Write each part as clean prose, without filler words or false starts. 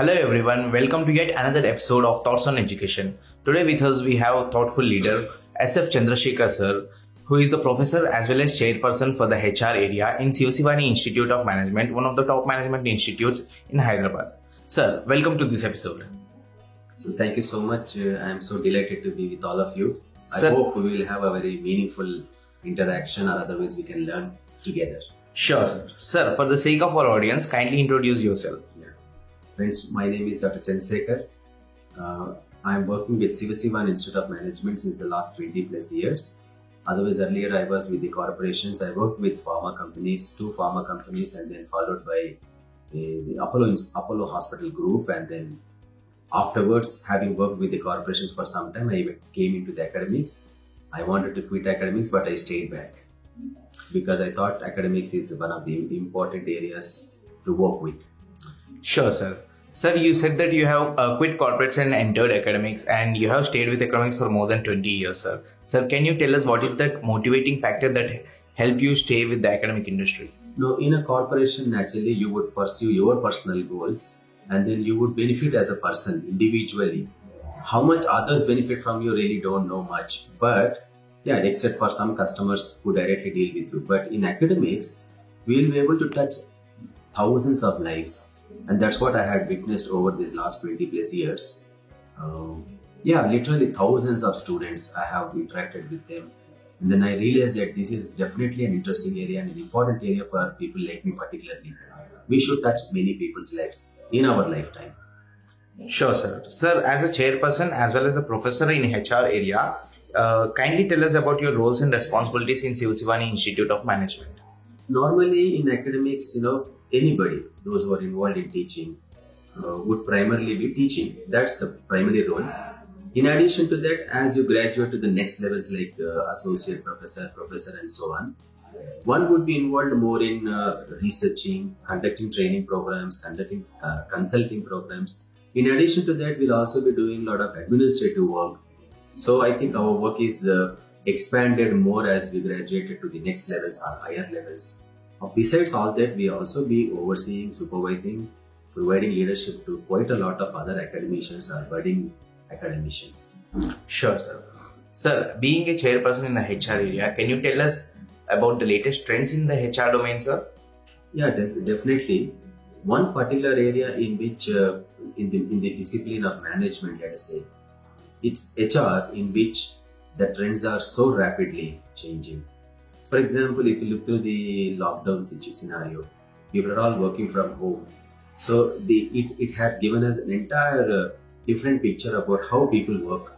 Hello everyone, welcome to yet another episode of Thoughts on Education. Today with us we have a thoughtful leader, SF Chandrasekhar sir, who is the professor as well as chairperson for the HR area in Sivasivani Institute of Management, one of the top management institutes in Hyderabad. Sir, welcome to this episode. So thank you so much. I am so delighted to be with all of you. Sir, I hope we will have a very meaningful interaction, or otherwise we can learn together. Sure sir. Sir, for the sake of our audience, kindly introduce yourself. Friends, my name is Dr. Chandrasekhar. I am working with Sivasivani Institute of Management since the last 20 plus years. Otherwise, earlier I was with the corporations. I worked with pharma companies, 2 pharma companies, and then followed by the Apollo Hospital Group. And then afterwards, having worked with the corporations for some time, I came into the academics. I wanted to quit academics, but I stayed back because I thought academics is one of the important areas to work with. Sure sir. Sir, you said that you have quit corporates and entered academics, and you have stayed with academics for more than 20 years, sir. Sir, can you tell us what is that motivating factor that helped you stay with the academic industry? No, in a corporation, naturally, you would pursue your personal goals, and then you would benefit as a person individually. How much others benefit from you really don't know much. But yeah, except for some customers who directly deal with you. But in academics, we will be able to touch thousands of lives. And that's what I had witnessed over these last 20 plus years. Literally thousands of students, I have interacted with them. And then I realized that this is definitely an interesting area and an important area for people like me particularly. We should touch many people's lives in our lifetime. Sure, sir. Sir, as a chairperson as well as a professor in HR area, kindly tell us about your roles and responsibilities in Sivasivani Institute of Management. Normally in academics, anybody, those who are involved in teaching, would primarily be teaching. That's the primary role. In addition to that, as you graduate to the next levels like associate professor, and so on, one would be involved more in researching, conducting training programs, conducting consulting programs. In addition to that, we'll also be doing a lot of administrative work. So I think our work is expanded more as we graduated to the next levels or higher levels. Besides all that, we also be overseeing, supervising, providing leadership to quite a lot of other academicians or budding academicians. Sure, sir. Sir, being a chairperson in the HR area, can you tell us about the latest trends in the HR domain, sir? Yeah, definitely. One particular area in which, in the discipline of management, let us say, it's HR in which the trends are so rapidly changing. For example, if you look to the lockdown scenario, people are all working from home. So it had given us an entire different picture about how people work.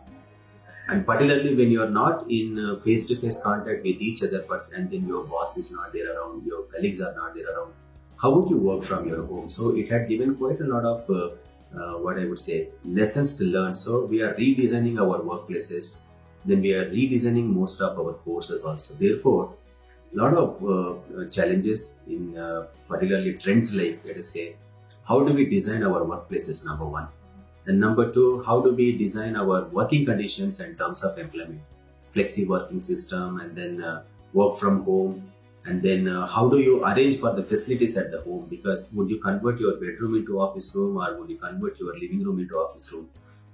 And particularly when you are not in face-to-face contact with each other, and then your boss is not there around, your colleagues are not there around, how would you work from your home? So it had given quite a lot of, lessons to learn. So we are redesigning our workplaces. Then we are redesigning most of our courses also. Therefore, a lot of challenges in particularly trends like, let us say, how do we design our workplaces, number one. And number two, how do we design our working conditions in terms of employment, flexi working system, and then work from home. And then how do you arrange for the facilities at the home? Because would you convert your bedroom into office room, or would you convert your living room into office room?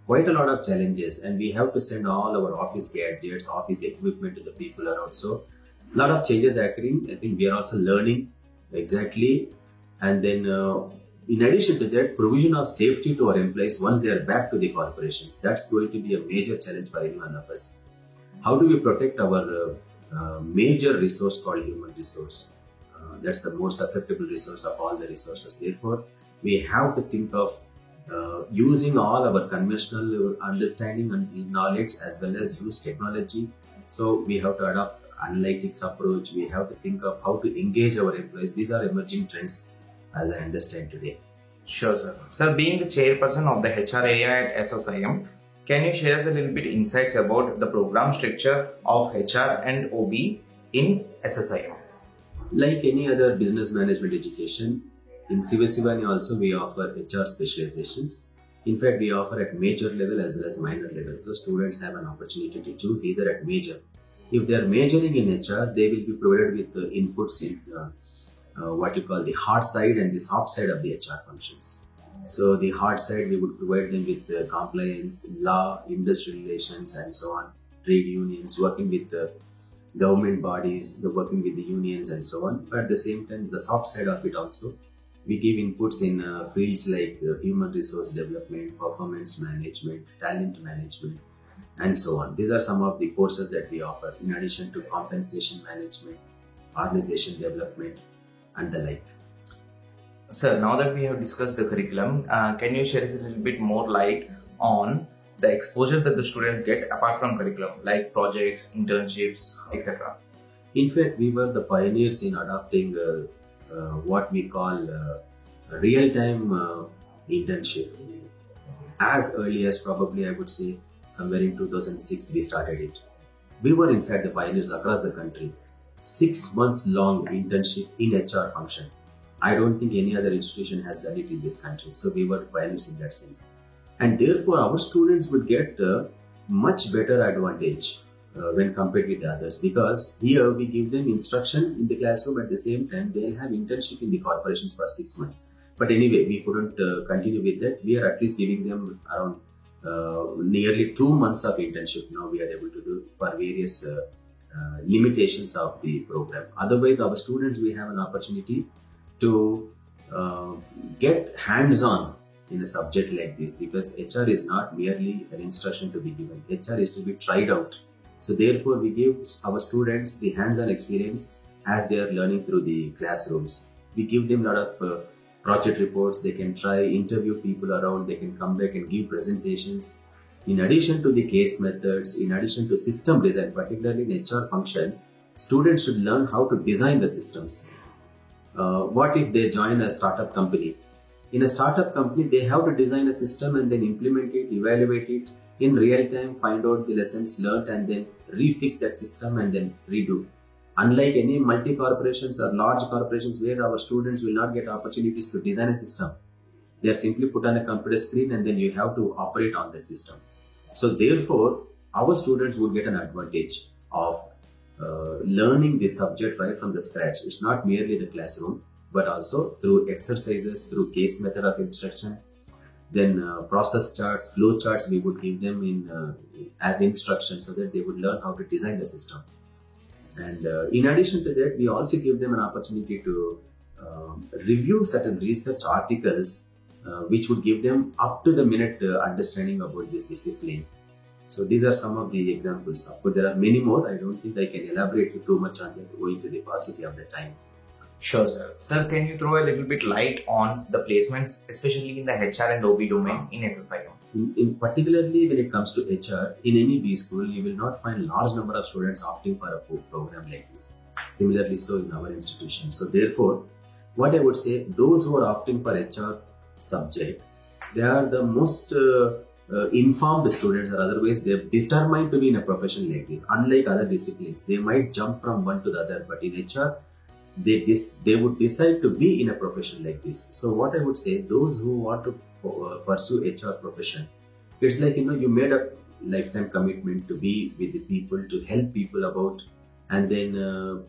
Quite a lot of challenges, and we have to send all our office gadgets, office equipment to the people around. So a lot of changes occurring. I think we are also learning exactly. And then in addition to that, provision of safety to our employees once they are back to the corporations. That's going to be a major challenge for any one of us. How do we protect our major resource called human resource? That's the most susceptible resource of all the resources. Therefore, we have to think of using all our conventional understanding and knowledge as well as use technology. So we have to adopt analytics approach. We have to think of how to engage our employees. These are emerging trends as I understand today. Sure, sir. Sir, being the chairperson of the HR area at SSIM, can you share us a little bit insights about the program structure of HR and OB in SSIM? Like any other business management education, in Sivasivani also we offer HR specializations. In fact, we offer at major level as well as minor level. So students have an opportunity to choose either at major. If they are majoring in HR, they will be provided with the inputs in what you call the hard side and the soft side of the HR functions. So the hard side, we would provide them with compliance, law, industry relations, and so on, trade unions, working with the government bodies, the working with the unions, and so on. But at the same time, the soft side of it also, we give inputs in fields like human resource development, performance management, talent management, and so on. These are some of the courses that we offer, in addition to compensation management, organization development, and the like. Sir, now that we have discussed the curriculum, can you share us a little bit more light on the exposure that the students get apart from curriculum, like projects, internships, etc.? In fact, we were the pioneers in adopting what we call real-time internship. As early as probably, I would say, somewhere in 2006, we started it. We were in fact the pioneers across the country. 6 months long internship in HR function. I don't think any other institution has done it in this country. So we were pioneers in that sense. And therefore, our students would get much better advantage when compared with the others, because here we give them instruction in the classroom, at the same time they'll have internship in the corporations for 6 months. But anyway, we couldn't continue with that. We are at least giving them around nearly 2 months of internship now we are able to do for various limitations of the program. Otherwise, our students, we have an opportunity to get hands-on in a subject like this, because HR is not merely an instruction to be given. HR is to be tried out. So therefore, we give our students the hands-on experience as they are learning through the classrooms. We give them a lot of project reports. They can try, interview people around. They can come back and give presentations. In addition to the case methods, in addition to system design, particularly in HR function, students should learn how to design the systems. What if they join a startup company? In a startup company, they have to design a system and then implement it, evaluate it in real time, find out the lessons learned, and then refix that system and then redo. Unlike any multi-corporations or large corporations where our students will not get opportunities to design a system, they are simply put on a computer screen and then you have to operate on the system. So therefore, our students would get an advantage of learning this subject right from the scratch. It's not merely the classroom, but also through exercises, through case method of instruction, then process charts, flow charts we would give them in as instructions, so that they would learn how to design the system. And in addition to that, we also give them an opportunity to review certain research articles which would give them up to the minute understanding about this discipline. So these are some of the examples. Of course, there are many more. I don't think I can elaborate too much on that owing to the paucity of the time. Sure, sir. Sir, can you throw a little bit light on the placements, especially in the HR and OB domain in SSIM? In particularly when it comes to HR, in any B school, you will not find large number of students opting for a program like this. Similarly, so in our institution. So therefore, what I would say, those who are opting for HR subject, they are the most informed students, or otherwise they are determined to be in a profession like this. Unlike other disciplines, they might jump from one to the other, but in HR, they would decide to be in a profession like this. So what I would say, those who want to pursue HR profession, it's like, you made a lifetime commitment to be with the people, to help people about, and then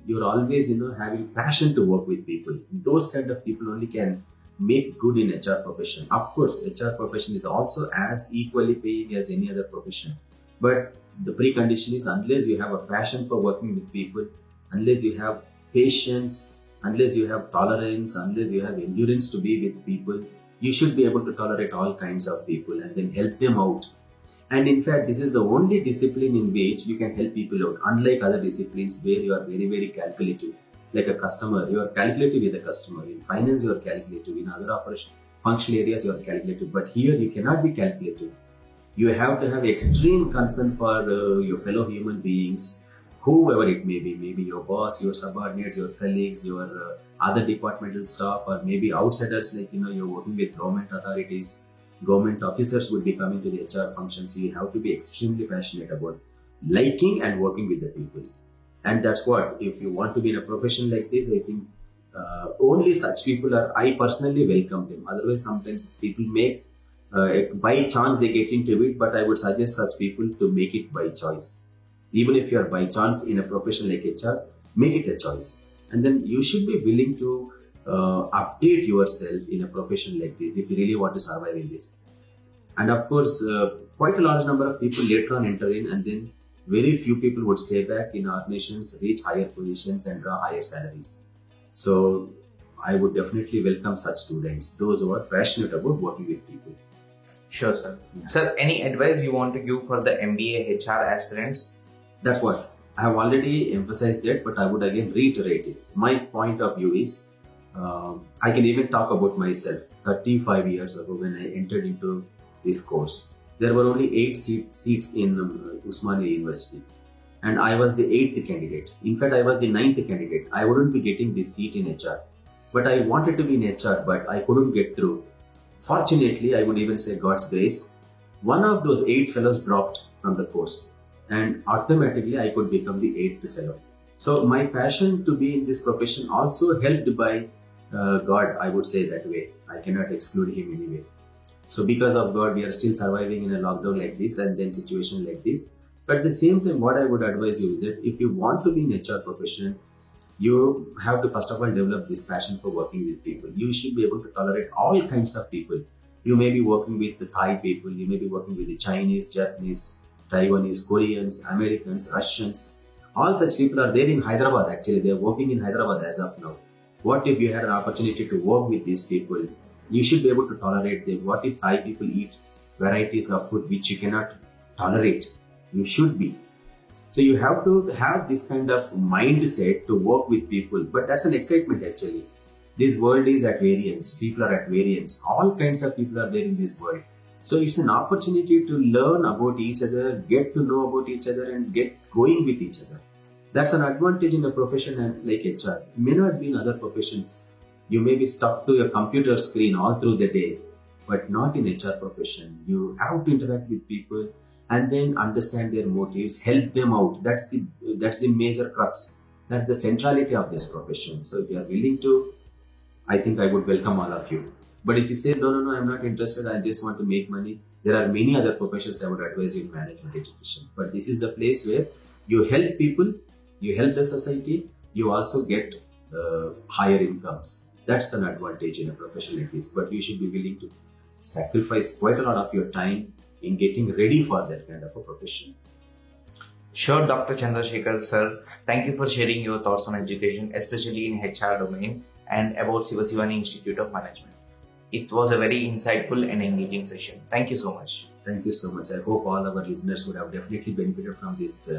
you're always, having passion to work with people. Those kind of people only can make good in HR profession. Of course, HR profession is also as equally paying as any other profession. But the precondition is, unless you have a passion for working with people, unless you have patience, unless you have tolerance, unless you have endurance to be with people, you should be able to tolerate all kinds of people and then help them out. And in fact, this is the only discipline in which you can help people out. Unlike other disciplines where you are very, very calculative. Like a customer, you are calculative with the customer. In finance, you are calculative. In other operation, functional areas, you are calculative. But here, you cannot be calculative. You have to have extreme concern for your fellow human beings, whoever it may be. Maybe your boss, your subordinates, your colleagues, your other departmental staff, or maybe outsiders, like, you're working with government authorities. Government officers would be coming to the HR function. So you have to be extremely passionate about liking and working with the people. And that's what, if you want to be in a profession like this, I think only such people I personally welcome them. Otherwise, sometimes people make, by chance they get into it, but I would suggest such people to make it by choice. Even if you are by chance in a profession like HR, make it a choice. And then you should be willing to update yourself in a profession like this if you really want to survive in this. And of course, quite a large number of people later on enter in, and then very few people would stay back in organizations, reach higher positions, and draw higher salaries. So I would definitely welcome such students, those who are passionate about working with people. Sure, sir. Sir, any advice you want to give for the MBA HR aspirants? That's what I have already emphasized that, but I would again reiterate it. My point of view is, I can even talk about myself. 35 years ago, when I entered into this course, there were only 8 seats in Osmania University, and I was the 8th candidate. In fact, I was the 9th candidate. I wouldn't be getting this seat in HR, but I wanted to be in HR, but I couldn't get through. Fortunately, I would even say God's grace, one of those 8 fellows dropped from the course, and automatically I could become the 8th fellow. So my passion to be in this profession also helped by God, I would say that way. I cannot exclude him anyway. So because of God, we are still surviving in a lockdown like this and then situation like this. But at the same time, what I would advise you is that if you want to be in HR profession, you have to first of all develop this passion for working with people. You should be able to tolerate all kinds of people. You may be working with the Thai people, you may be working with the Chinese, Japanese, Taiwanese, Koreans, Americans, Russians. All such people are there in Hyderabad actually. They are working in Hyderabad as of now. What if you had an opportunity to work with these people? You should be able to tolerate them. What if Thai people eat varieties of food which you cannot tolerate? You should be. So you have to have this kind of mindset to work with people. But that's an excitement actually. This world is at variance. People are at variance. All kinds of people are there in this world. So it's an opportunity to learn about each other, get to know about each other, and get going with each other. That's an advantage in a profession like HR. It may not be in other professions. You may be stuck to your computer screen all through the day, but not in HR profession. You have to interact with people and then understand their motives, help them out. That's the major crux. That's the centrality of this profession. So if you are willing to, I think I would welcome all of you. But if you say, no, I'm not interested, I just want to make money, there are many other professions I would advise you in management education. But this is the place where you help people, you help the society, you also get higher incomes. That's an advantage in a profession like this. But you should be willing to sacrifice quite a lot of your time in getting ready for that kind of a profession. Sure, Dr. Chandrasekhar sir. Thank you for sharing your thoughts on education, especially in HR domain and about Siva Sivani Institute of Management. It was a very insightful and engaging session. Thank you so much. Thank you so much. I hope all our listeners would have definitely benefited from this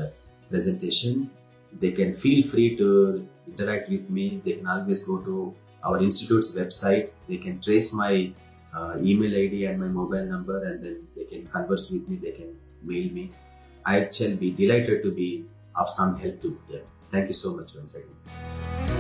presentation. They can feel free to interact with me. They can always go to our institute's website. They can trace my email ID and my mobile number, and then they can converse with me. They can mail me. I shall be delighted to be of some help to them. Thank you so much once again.